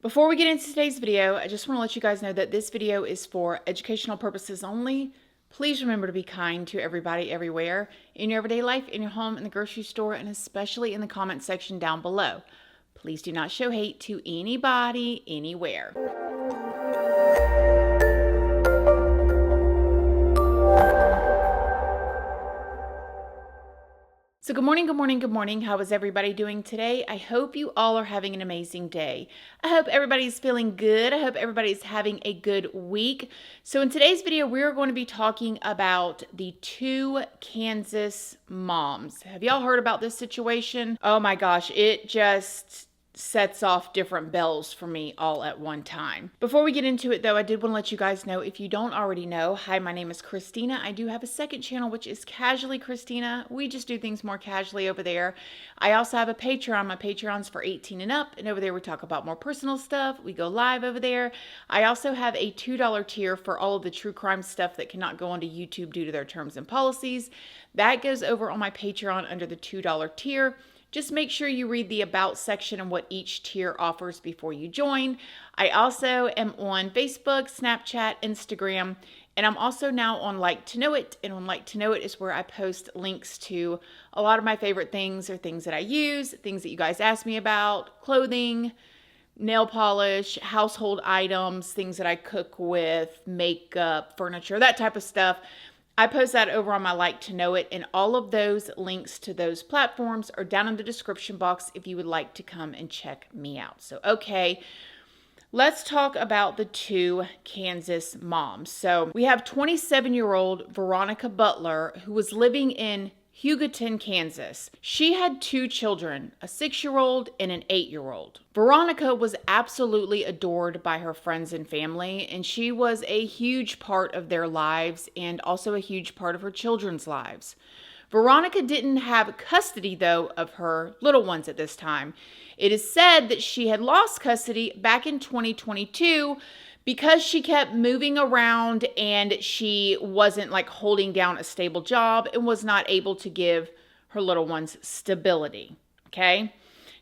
Before we get into today's video, I just want to let you guys know that this video is for educational purposes only. Please remember to be kind to everybody everywhere, in your everyday life, in your home, in the grocery store, and especially in the comment section down below. Please do not show hate to anybody, anywhere. So good morning, good morning, good morning. How is everybody doing today? I hope you all are having an amazing day. I hope everybody's feeling good. I hope everybody's having a good week. So in today's video, we're going to be talking about the two Kansas moms. Have y'all heard about this situation? Oh my gosh, it just sets off different bells for me all at one time. Before we get into it though, I did want to let you guys know, if you don't already know, hi, my name is Christina. I do have a second channel, which is Casually Christina. We just do things more casually over there. I also have a Patreon. My Patreon's for 18 and up, and over there we talk about more personal stuff. We go live over there. I also have a $2 tier for all of the true crime stuff that cannot go onto YouTube due to their terms and policies. That goes over on my Patreon under the $2 tier. Just make sure you read the About section and what each tier offers before you join. I also am on Facebook, Snapchat, Instagram, and I'm also now on Like to Know It. And on Like to Know It is where I post links to a lot of my favorite things or things that I use, things that you guys ask me about, clothing, nail polish, household items, things that I cook with, makeup, furniture, that type of stuff. I post that over on my Like to Know It, and all of those links to those platforms are down in the description box if you would like to come and check me out. So, okay, let's talk about the two Kansas moms. So we have 27-year-old Veronica Butler, who was living in Hugoton, Kansas. She had two children, a 6-year-old and an 8-year-old. Veronica was absolutely adored by her friends and family, and she was a huge part of their lives and also a huge part of her children's lives. Veronica didn't have custody, though, of her little ones at this time. It is said that she had lost custody back in 2022 because she kept moving around and she wasn't like holding down a stable job and was not able to give her little ones stability. Okay.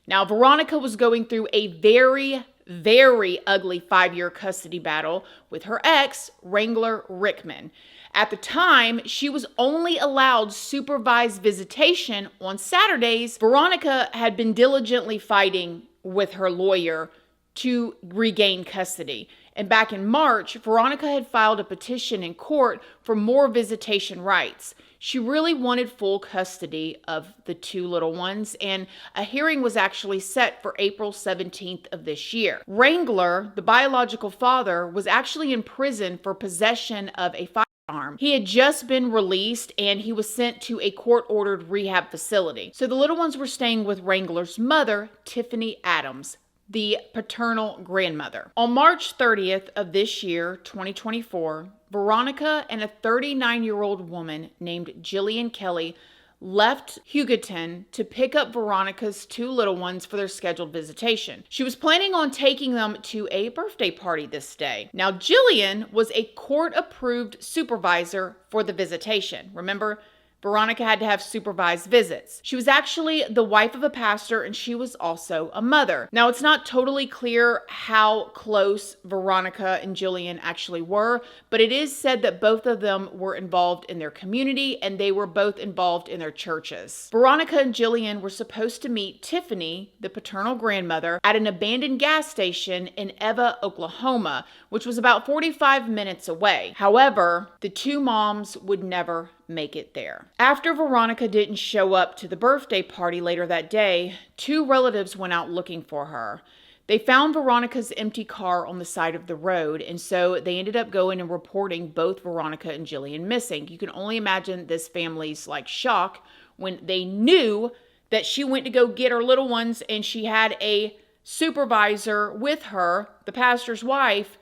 Now, Veronica was going through a very, very ugly 5-year custody battle with her ex, Wrangler Rickman. At the time, she was only allowed supervised visitation on Saturdays. Veronica had been diligently fighting with her lawyer to regain custody. And back in March, Veronica had filed a petition in court for more visitation rights. She really wanted full custody of the two little ones, and a hearing was actually set for April 17th of this year. Wrangler, the biological father, was actually in prison for possession of a firearm. He had just been released and he was sent to a court-ordered rehab facility. So the little ones were staying with Wrangler's mother, Tifany Adams, the paternal grandmother. On March 30th of this year, 2024, Veronica and a 39-year-old woman named Jilian Kelley left Hugoton to pick up Veronica's two little ones for their scheduled visitation. She was planning on taking them to a birthday party this day. Now, Jilian was a court-approved supervisor for the visitation. Remember, Veronica had to have supervised visits. She was actually the wife of a pastor, and she was also a mother. Now, it's not totally clear how close Veronica and Jilian actually were, but it is said that both of them were involved in their community, and they were both involved in their churches. Veronica and Jilian were supposed to meet Tifany, the paternal grandmother, at an abandoned gas station in Eva, Oklahoma, which was about 45 minutes away. However, the two moms would never make it there. After Veronica didn't show up to the birthday party later that day, two relatives went out looking for her. They found Veronica's empty car on the side of the road, and so they ended up going and reporting both Veronica and Jilian missing. You can only imagine this family's shock when they knew that she went to go get her little ones and she had a supervisor with her, the pastor's wife,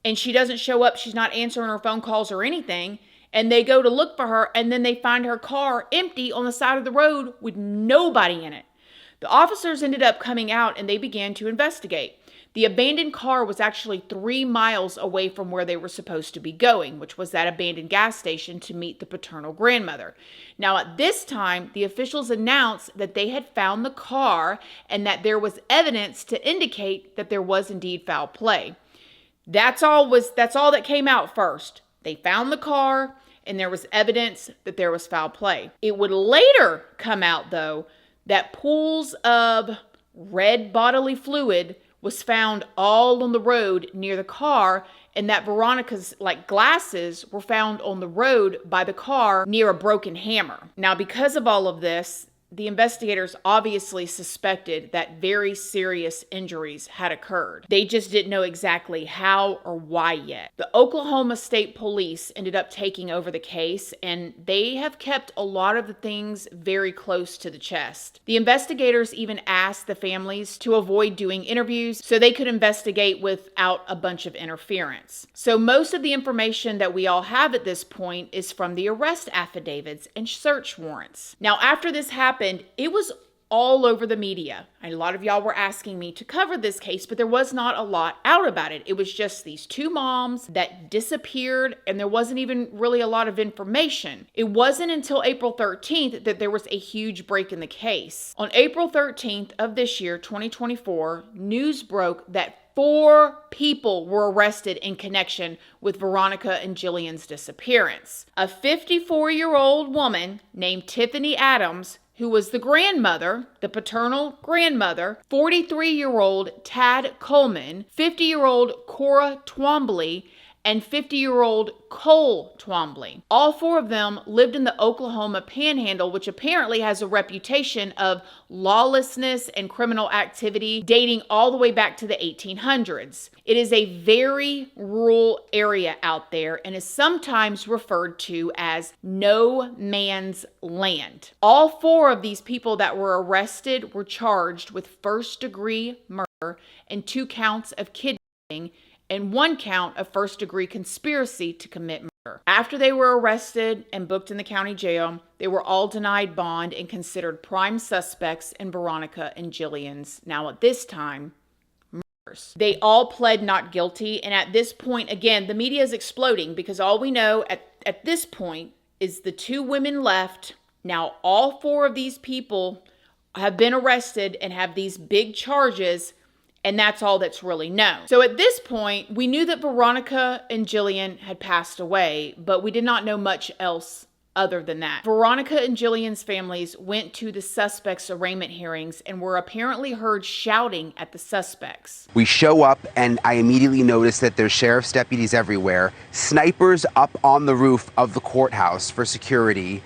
and she doesn't show up. She's not answering her phone calls or anything. And they go to look for her, and then they find her car empty on the side of the road with nobody in it. The officers ended up coming out, and they began to investigate. The abandoned car was actually 3 miles away from where they were supposed to be going, which was that abandoned gas station to meet the paternal grandmother. Now, at this time, the officials announced that they had found the car and that there was evidence to indicate that there was indeed foul play. That's all that came out first. They found the car and there was evidence that there was foul play. It would later come out, though, that pools of red bodily fluid was found all on the road near the car, and that Veronica's glasses were found on the road by the car near a broken hammer. Now, because of all of this, the investigators obviously suspected that very serious injuries had occurred. They just didn't know exactly how or why yet. The Oklahoma State Police ended up taking over the case, and they have kept a lot of the things very close to the chest. The investigators even asked the families to avoid doing interviews so they could investigate without a bunch of interference. So most of the information that we all have at this point is from the arrest affidavits and search warrants. Now, after this happened, it was all over the media. A lot of y'all were asking me to cover this case, but there was not a lot out about it. It was just these 2 moms that disappeared, and there wasn't even really a lot of information. It wasn't until April 13th that there was a huge break in the case. On April 13th of this year, 2024, news broke that 4 people were arrested in connection with Veronica and Jilian's disappearance. A 54-year-old woman named Tifany Adams, who was the grandmother, the paternal grandmother, 43-year-old Tad Cullum, 50-year-old Cora Twombly, and 50-year-old Cole Twombly. All 4 of them lived in the Oklahoma Panhandle, which apparently has a reputation of lawlessness and criminal activity dating all the way back to the 1800s. It is a very rural area out there and is sometimes referred to as no man's land. All 4 of these people that were arrested were charged with first-degree murder and 2 counts of kidnapping and 1 count of first-degree conspiracy to commit murder. After they were arrested and booked in the county jail, they were all denied bond and considered prime suspects in Veronica and Jilian's, now at this time, murders. They all pled not guilty, and at this point, again, the media is exploding because all we know at this point is the 2 women left. Now, all 4 of these people have been arrested and have these big charges, and that's all that's really known. So at this point, we knew that Veronica and Jilian had passed away, but we did not know much else other than that. Veronica and Jilian's families went to the suspects' arraignment hearings and were apparently heard shouting at the suspects. We show up and I immediately notice that there's sheriff's deputies everywhere, snipers up on the roof of the courthouse for security.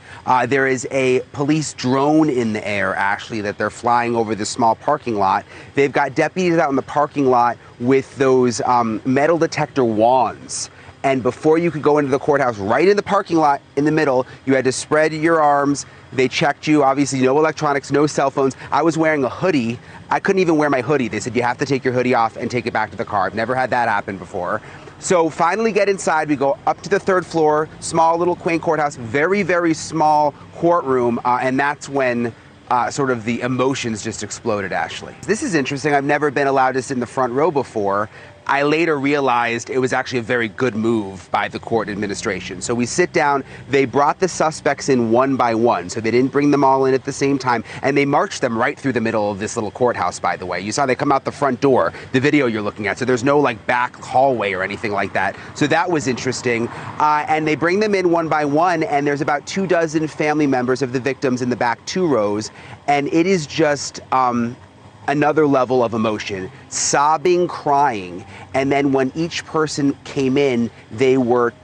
There is a police drone in the air, actually, that they're flying over this small parking lot. They've got deputies out in the parking lot with those metal detector wands. And before you could go into the courthouse, right in the parking lot in the middle, you had to spread your arms. They checked you, obviously no electronics, no cell phones. I was wearing a hoodie. I couldn't even wear my hoodie. They said you have to take your hoodie off and take it back to the car. I've never had that happen before. So finally get inside, we go up to the 3rd floor, small little quaint courthouse, very, very small courtroom, and that's when sort of the emotions just exploded, Ashley. This is interesting. I've never been allowed to sit in the front row before. I later realized it was actually a very good move by the court administration. So we sit down, they brought the suspects in 1 by 1, so they didn't bring them all in at the same time, and they marched them right through the middle of this little courthouse, by the way. You saw they come out the front door, the video you're looking at, so there's no back hallway or anything like that. So that was interesting. And they bring them in 1 by 1, and there's about 24 family members of the victims in the back 2 rows, and it is just another level of emotion, sobbing, crying, and then when each person came in, they weren't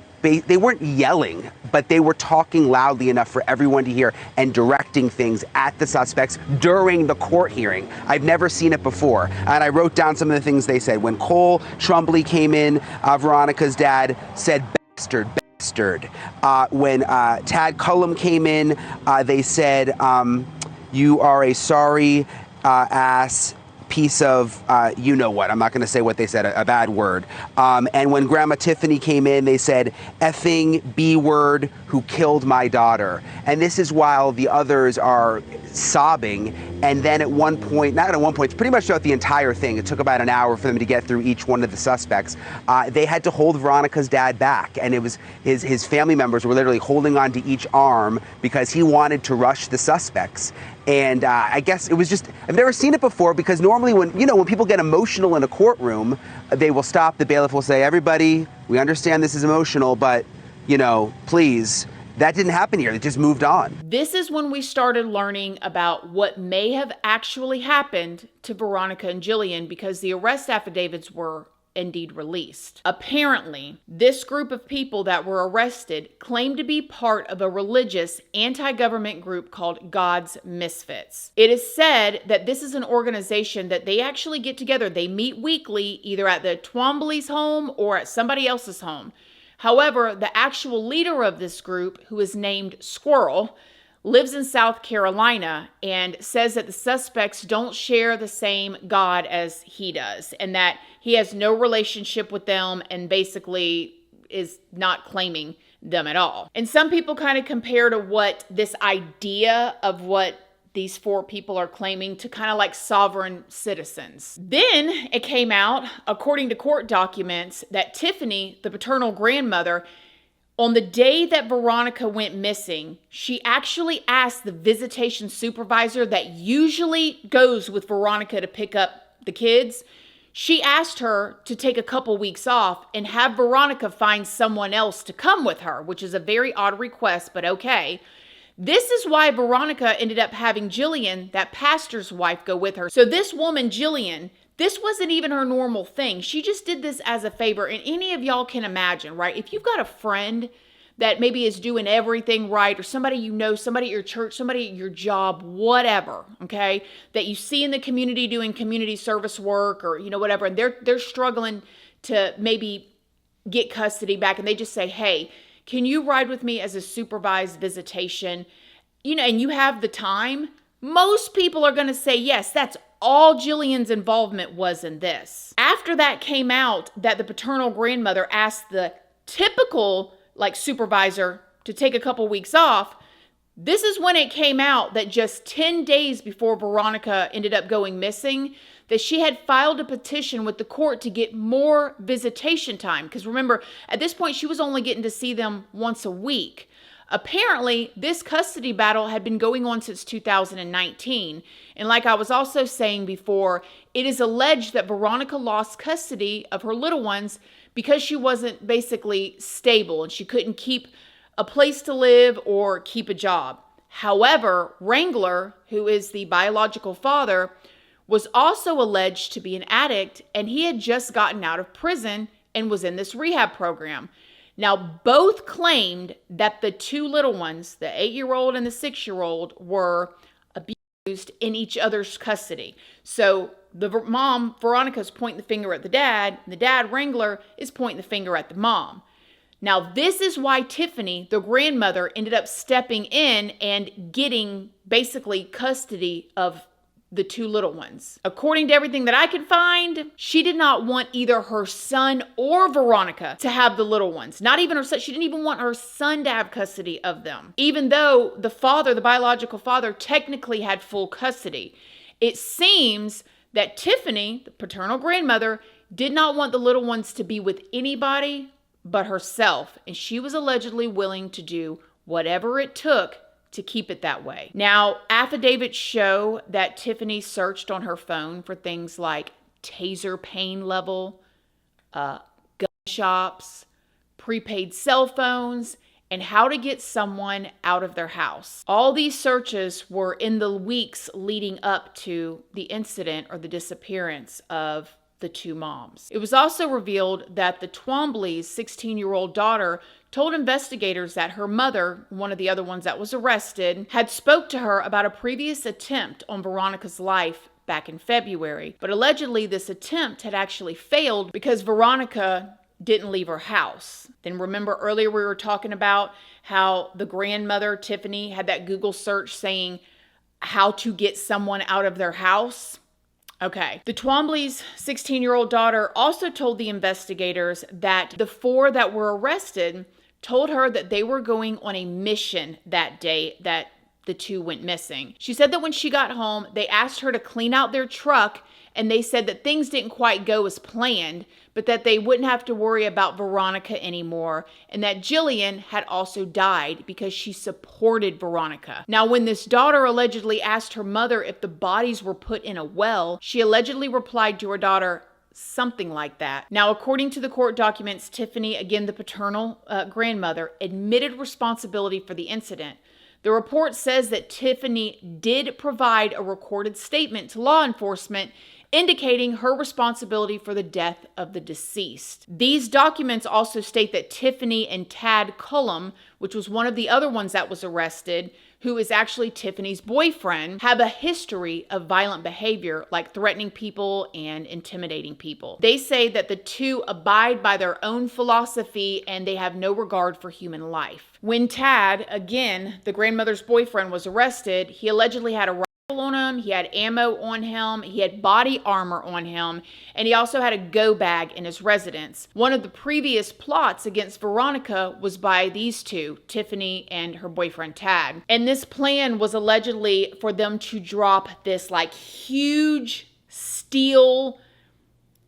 yelling, but they were talking loudly enough for everyone to hear and directing things at the suspects during the court hearing. I've never seen it before, and I wrote down some of the things they said. When Cole Twombly came in, Veronica's dad said, "Bastard, bastard." When Tad Cullum came in, they said, "You are a sorry ass piece of, you know what, I'm not going to say what they said, a bad word. And when Grandma Tifany came in, they said, effing B-word who killed my daughter. And this is while the others are sobbing. And then at one point, not at one point, pretty much throughout the entire thing, it took about an hour for them to get through each one of the suspects. They had to hold Veronica's dad back. And it was his family members were literally holding on to each arm because he wanted to rush the suspects. And I guess it was just, I've never seen it before, because normally when people get emotional in a courtroom, they will stop, the bailiff will say, everybody, we understand this is emotional, but, please. That didn't happen here. It just moved on. This is when we started learning about what may have actually happened to Veronica and Jilian, because the arrest affidavits were indeed released. Apparently, this group of people that were arrested claimed to be part of a religious anti-government group called God's Misfits. It is said that this is an organization that they actually get together. They meet weekly, either at the Twombly's home or at somebody else's home. However, the actual leader of this group, who is named Squirrel, lives in South Carolina and says that the suspects don't share the same God as he does, and that he has no relationship with them and basically is not claiming them at all. And some people kind of compare to what this idea of what these four people are claiming to kind of like sovereign citizens. Then it came out, according to court documents, that Tifany, the paternal grandmother, on the day that Veronica went missing, she actually asked the visitation supervisor that usually goes with Veronica to pick up the kids. She asked her to take a couple weeks off and have Veronica find someone else to come with her, which is a very odd request, but okay. This is why Veronica ended up having Jilian, that pastor's wife, go with her. So this woman, Jilian, this wasn't even her normal thing. She just did this as a favor. And any of y'all can imagine, right? If you've got a friend that maybe is doing everything right, or somebody you know, somebody at your church, somebody at your job, whatever, okay, that you see in the community doing community service work or, whatever, and they're struggling to maybe get custody back, and they just say, hey, can you ride with me as a supervised visitation? And you have the time. Most people are going to say, yes, that's all Jilian's involvement was in this. After that came out that the paternal grandmother asked the typical supervisor to take a couple weeks off, this is when it came out that just 10 days before Veronica ended up going missing, that she had filed a petition with the court to get more visitation time. Because remember, at this point, she was only getting to see them once a week. Apparently, this custody battle had been going on since 2019. And like I was also saying before, it is alleged that Veronica lost custody of her little ones because she wasn't basically stable and she couldn't keep a place to live or keep a job. However, Wrangler, who is the biological father, was also alleged to be an addict, and he had just gotten out of prison and was in this rehab program. Now, both claimed that the two little ones, the 8-year-old and the 6-year-old, were abused in each other's custody. So the mom, Veronica's pointing the finger at the dad Wrangler, is pointing the finger at the mom. Now, this is why Tifany, the grandmother, ended up stepping in and getting basically custody of the two little ones. According to everything that I could find, she did not want either her son or Veronica to have the little ones. Not even her son. She didn't even want her son to have custody of them. Even though the father, the biological father, technically had full custody. It seems that Tifany, the paternal grandmother, did not want the little ones to be with anybody but herself. And she was allegedly willing to do whatever it took to keep it that way. Now, affidavits show that Tifany searched on her phone for things like taser pain level, gun shops, prepaid cell phones, and how to get someone out of their house. All these searches were in the weeks leading up to the incident or the disappearance of the two moms. It was also revealed that the Twombly's 16-year-old daughter told investigators that her mother, one of the other ones that was arrested, had spoke to her about a previous attempt on Veronica's life back in February. But allegedly this attempt had actually failed because Veronica didn't leave her house. Then remember earlier we were talking about how the grandmother, Tifany, had that Google search saying how to get someone out of their house? Okay. The Twombly's 16-year-old daughter also told the investigators that the 4 that were arrested told her that they were going on a mission that day that the 2 went missing. She said that when she got home, they asked her to clean out their truck, and they said that things didn't quite go as planned, but that they wouldn't have to worry about Veronica anymore, and that Jilian had also died because she supported Veronica. Now, when this daughter allegedly asked her mother if the bodies were put in a well, she allegedly replied to her daughter, something like that. Now, according to the court documents, Tifany, again the paternal grandmother, admitted responsibility for the incident. The report says that Tifany did provide a recorded statement to law enforcement indicating her responsibility for the death of the deceased. These documents also state that Tifany and Tad Cullum, which was one of the other ones that was arrested, who is actually Tifany's boyfriend, have a history of violent behavior, like threatening people and intimidating people. They say that the 2 abide by their own philosophy and they have no regard for human life. When Tad, again, the grandmother's boyfriend, was arrested, he allegedly had a rifle on him, he had ammo on him, he had body armor on him, and he also had a go bag in his residence. One of the previous plots against Veronica was by these 2, Tifany and her boyfriend Tad. And this plan was allegedly for them to drop this like huge steel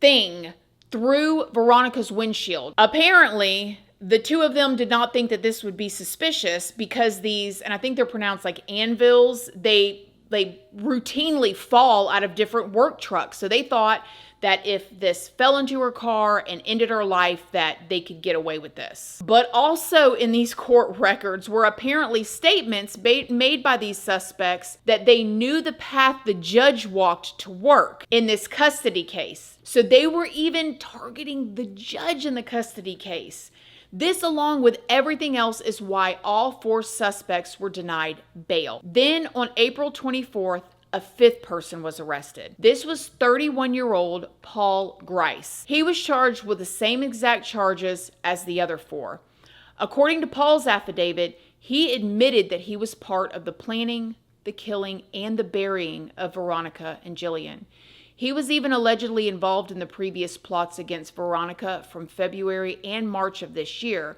thing through Veronica's windshield. Apparently, the 2 of them did not think that this would be suspicious because these, and I think they're pronounced like anvils, they routinely fall out of different work trucks. So they thought that if this fell into her car and ended her life, that they could get away with this. But also in these court records were apparently statements made by these suspects that they knew the path the judge walked to work in this custody case. So they were even targeting the judge in the custody case. This, along with everything else, is why all 4 suspects were denied bail. Then on April 24th, a 5th person was arrested. This was 31-year-old Paul Grice. He was charged with the same exact charges as the other 4. According to Paul's affidavit, he admitted that he was part of the planning, the killing, and the burying of Veronica and Jilian. He was even allegedly involved in the previous plots against Veronica from February and March of this year.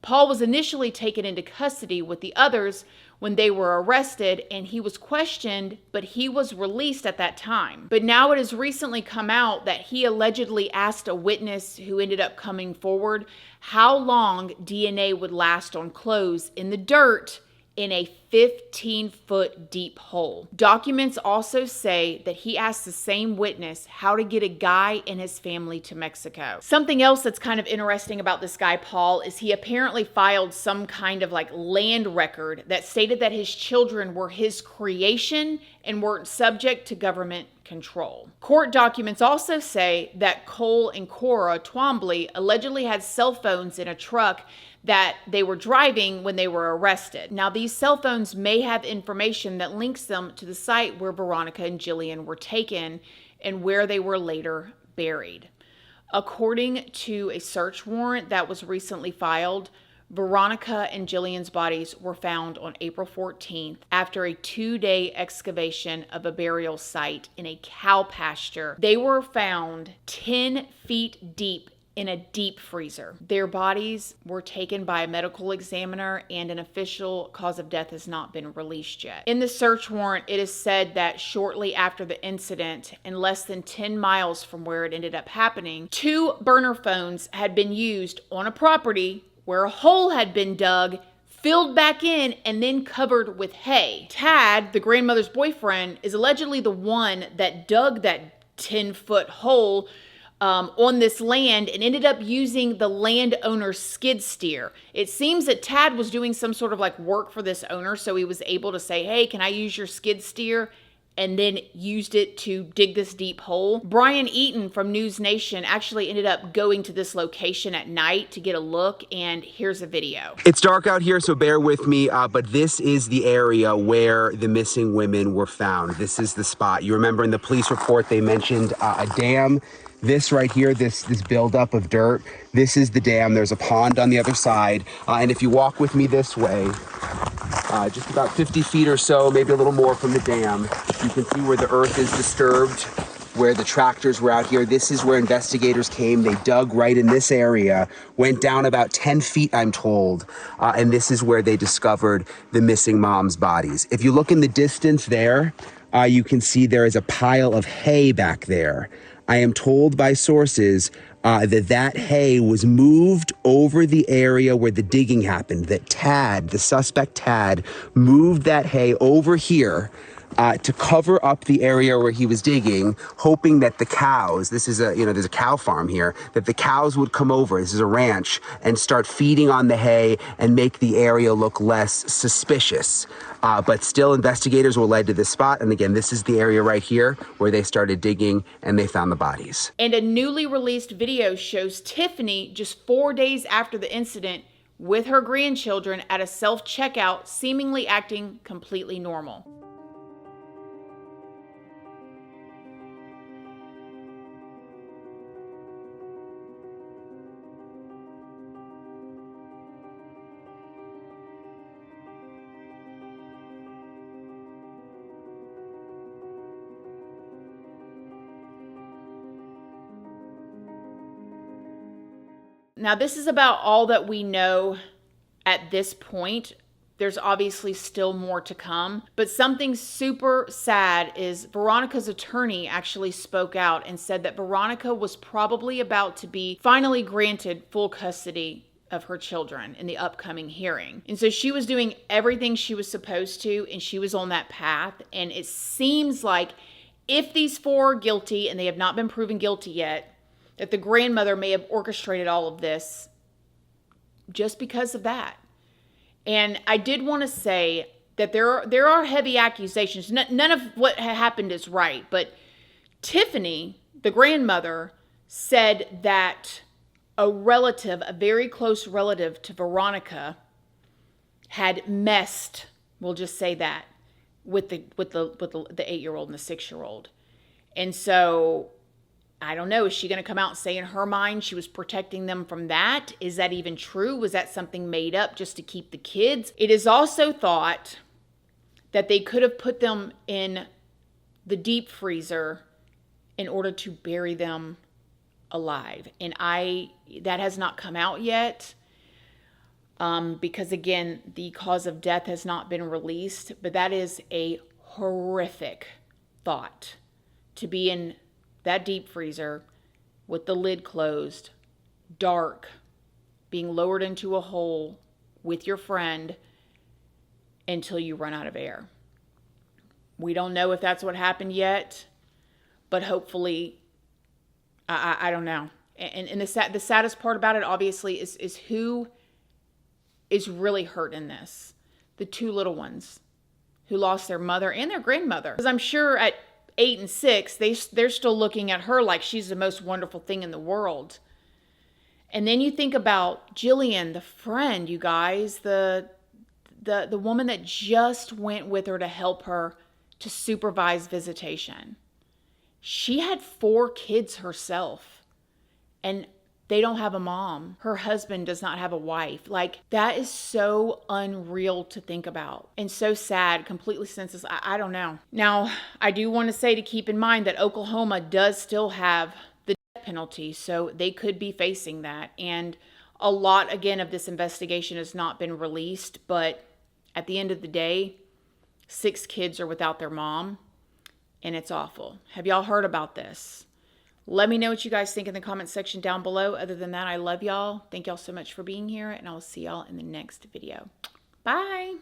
Paul was initially taken into custody with the others when they were arrested, and he was questioned, but he was released at that time. But now it has recently come out that he allegedly asked a witness who ended up coming forward how long DNA would last on clothes in the dirt in a 15-foot deep hole. Documents also say that he asked the same witness how to get a guy and his family to Mexico. Something else that's kind of interesting about this guy, Paul, is he apparently filed some kind of like land record that stated that his children were his creation and weren't subject to government control. Court documents also say that Cole and Cora Twombly allegedly had cell phones in a truck that they were driving when they were arrested. Now, these cell phones may have information that links them to the site where Veronica and Jilian were taken and where they were later buried. According to a search warrant that was recently filed, Veronica and Jilian's bodies were found on April 14th after a 2-day excavation of a burial site in a cow pasture. They were found 10 feet deep in a deep freezer. Their bodies were taken by a medical examiner, and an official cause of death has not been released yet. In the search warrant, it is said that shortly after the incident, and less than 10 miles from where it ended up happening, 2 burner phones had been used on a property where a hole had been dug, filled back in, and then covered with hay. Tad, the grandmother's boyfriend, is allegedly the one that dug that 10-foot hole on this land and ended up using the landowner's skid steer. It seems that Tad was doing some sort of like work for this owner, so he was able to say, hey, can I use your skid steer? And then used it to dig this deep hole. Brian Eaton from NewsNation actually ended up going to this location at night to get a look, and here's a video. It's dark out here, so bear with me, but this is the area where the missing women were found. This is the spot. You remember in the police report they mentioned a dam. This right here, this buildup of dirt, this is the dam. There's a pond on the other side. And if you walk with me this way, just about 50 feet or so, maybe a little more from the dam, you can see where the earth is disturbed. where the tractors were out here. This is where investigators came. They dug right in this area, went down about 10 feet, I'm told, and this is where they discovered the missing mom's bodies. If you look in the distance there, you can see there is a pile of hay back there. I am told by sources that hay was moved over the area where the digging happened, that Tad, the suspect Tad, moved that hay over here to cover up the area where he was digging, hoping that the cows, this is there's a cow farm here, that the cows would come over, this is a ranch, and start feeding on the hay and make the area look less suspicious. But still, investigators were led to this spot. And again, this is the area right here where they started digging and they found the bodies. And a newly released video shows Tifany just 4 days after the incident with her grandchildren at a self-checkout, seemingly acting completely normal. Now, this is about all that we know at this point. There's obviously still more to come, but something super sad is Veronica's attorney actually spoke out and said that Veronica was probably about to be finally granted full custody of her children in the upcoming hearing. And so she was doing everything she was supposed to, and she was on that path. And it seems like if these four are guilty, and they have not been proven guilty yet, that the grandmother may have orchestrated all of this just because of that. And I did want to say that there are heavy accusations. None of what happened is right, but Tifany, the grandmother, said that a relative, a very close relative to Veronica, had messed, we'll just say that, with the 8-year-old and the 6-year-old. And so I don't know, is she going to come out and say in her mind she was protecting them from that? Is that even true? Was that something made up just to keep the kids? It is also thought that they could have put them in the deep freezer in order to bury them alive. And that has not come out yet because, again, the cause of death has not been released. But that is a horrific thought, to be in that deep freezer with the lid closed, dark, being lowered into a hole with your friend until you run out of air. We don't know if that's what happened yet, but hopefully, I don't know. And the saddest part about it, obviously, is who is really hurt in this. The two little ones who lost their mother and their grandmother. Because I'm sure at 8 and 6, they're still looking at her like she's the most wonderful thing in the world. And then you think about Jilian, the friend, you guys, the woman that just went with her to help her to supervise visitation. She had 4 kids herself, and they don't have a mom. Her husband does not have a wife. Like, that is so unreal to think about and so sad, completely senseless. I don't know. Now, I do want to say to keep in mind that Oklahoma does still have the death penalty, so they could be facing that. And a lot, again, of this investigation has not been released, but at the end of the day, 6 kids are without their mom, and it's awful. Have y'all heard about this? Let me know what you guys think in the comment section down below. Other than that, I love y'all. Thank y'all so much for being here, and I'll see y'all in the next video. Bye.